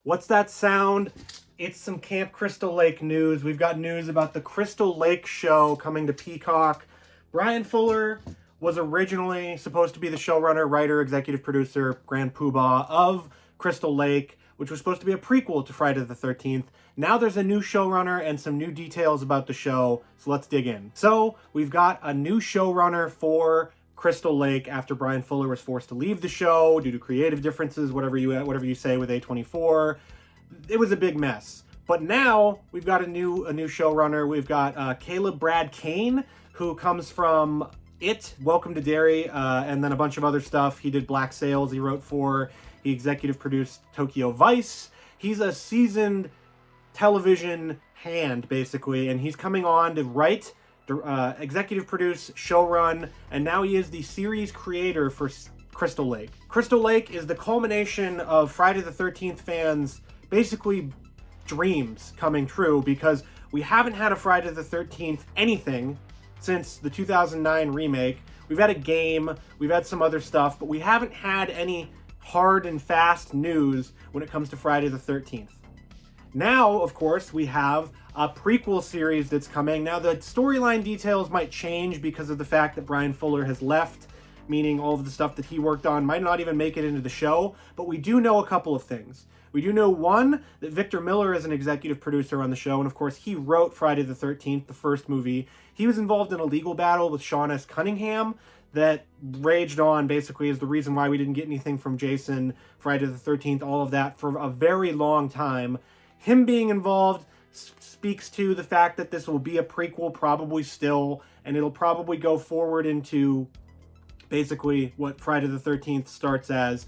What's that sound? It's some Camp Crystal Lake news. We've got news about the Crystal Lake show coming to Peacock. Bryan Fuller was originally supposed to be the showrunner, writer, executive producer, grand poobah of Crystal Lake, which was supposed to be a prequel to Friday the 13th. Now there's a new showrunner and some new details about the show, so let's dig in. So we've got a new showrunner for Crystal Lake after Bryan Fuller was forced to leave the show due to creative differences, whatever you say with A24. It was a big mess. But now we've got a new showrunner. We've got Brad Kane, who comes from It, Welcome to Derry, and then a bunch of other stuff. He did Black Sails, he wrote for, he executive produced Tokyo Vice. He's a seasoned television hand, basically, and he's coming on to write, executive produce, showrun, and now he is the series creator for Crystal Lake. Crystal Lake is the culmination of Friday the 13th fans' basically dreams coming true, because we haven't had a Friday the 13th anything since the 2009 remake. We've had a game, we've had some other stuff, but we haven't had any hard and fast news when it comes to Friday the 13th. Now, of course, we have a prequel series that's coming. Now, the storyline details might change because of the fact that Bryan Fuller has left, meaning all of the stuff that he worked on might not even make it into the show, but we do know a couple of things. We do know, one, that Victor Miller is an executive producer on the show, and of course he wrote Friday the 13th, the first movie. He was involved in a legal battle with Sean S. Cunningham that raged on, basically, is the reason why we didn't get anything from Jason, Friday the 13th, all of that, for a very long time. Him being involved speaks to the fact that this will be a prequel, probably still, and it'll probably go forward into basically what Friday the 13th starts as.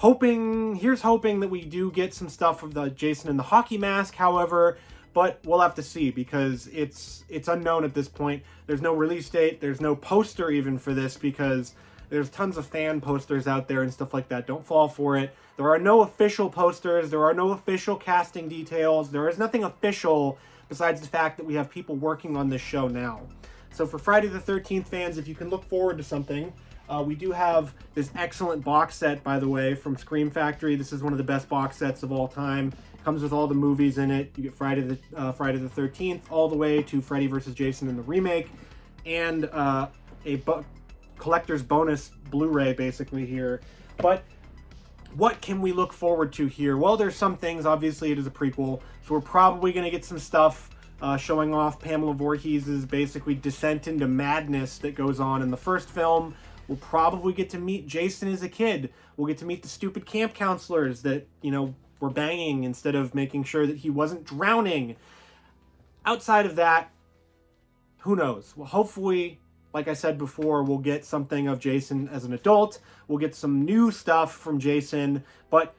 Here's hoping that we do get some stuff of the Jason in the hockey mask, however, but we'll have to see, because it's unknown at this point. There's no release date, there's no poster even for this, because there's tons of fan posters out there and stuff like that. Don't fall for it. There are no official posters, there are no official casting details, there is nothing official besides the fact that we have people working on this show now. So for Friday the 13th fans, if you can look forward to something, we do have this excellent box set, by the way, from Scream Factory. This is one of the best box sets of all time. Comes with all the movies in it. You get Friday the 13th all the way to Freddy vs. Jason in the remake, and a collector's bonus Blu-ray basically here. But what can we look forward to here? Well, there's some things. Obviously, it is a prequel, so we're probably going to get some stuff showing off Pamela Voorhees' basically descent into madness that goes on in the first film. We'll probably get to meet Jason as a kid. We'll get to meet the stupid camp counselors that, were banging instead of making sure that he wasn't drowning. Outside of that, who knows? Well, hopefully, like I said before, we'll get something of Jason as an adult. We'll get some new stuff from Jason, but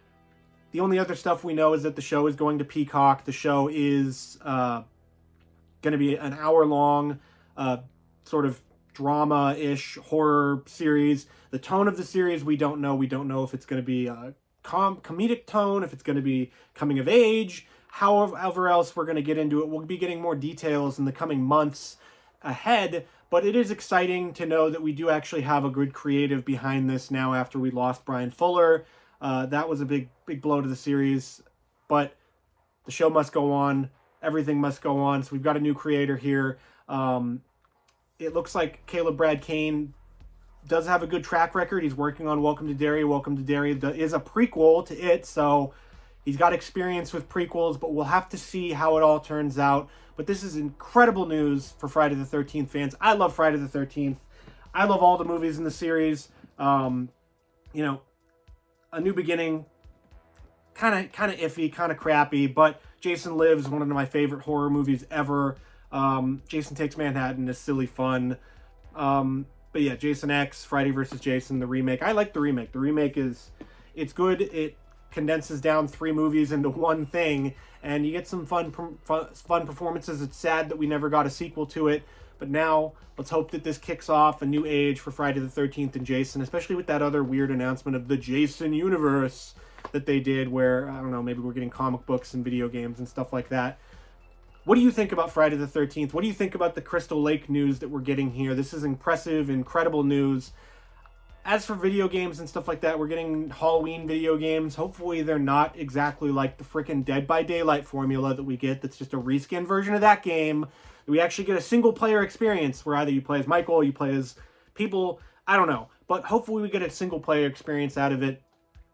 the only other stuff we know is that the show is going to Peacock. The show is going to be an hour-long sort of drama-ish horror series. The tone of the series, we don't know. We don't know if it's going to be a comedic tone, if it's going to be coming of age, however else we're going to get into it. We'll be getting more details in the coming months ahead, but it is exciting to know that we do actually have a good creative behind this now after we lost Bryan Fuller. That was a big blow to the series, but the show must go on. Everything must go on, so we've got a new creator here. It looks like Brad Kane does have a good track record. He's working on Welcome to Derry. Welcome to Derry is a prequel to It, so he's got experience with prequels, but we'll have to see how it all turns out. But this is incredible news for Friday the 13th fans. I love Friday the 13th. I love all the movies in the series. A New Beginning, kind of iffy, kind of crappy, but Jason Lives, one of my favorite horror movies ever. Jason Takes Manhattan is silly fun. But yeah, Jason X, Friday vs. Jason, the remake. I like the remake. The remake it's good. It condenses down 3 movies into one thing, and you get some fun performances. It's sad that we never got a sequel to it, but now let's hope that this kicks off a new age for Friday the 13th and Jason, especially with that other weird announcement of the Jason universe that they did, where, I don't know, maybe we're getting comic books and video games and stuff like that. What do you think about Friday the 13th? What do you think about the Crystal Lake news that we're getting here? This is impressive, incredible news. As for video games and stuff like that, we're getting Halloween video games. Hopefully they're not exactly like the freaking Dead by Daylight formula that we get. That's just a reskin version of that game. We actually get a single player experience where either you play as Michael, you play as people. I don't know. But hopefully we get a single player experience out of it.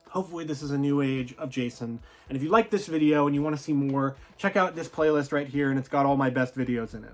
Hopefully this is a new age of Jason. And if you like this video and you want to see more, check out this playlist right here, and it's got all my best videos in it.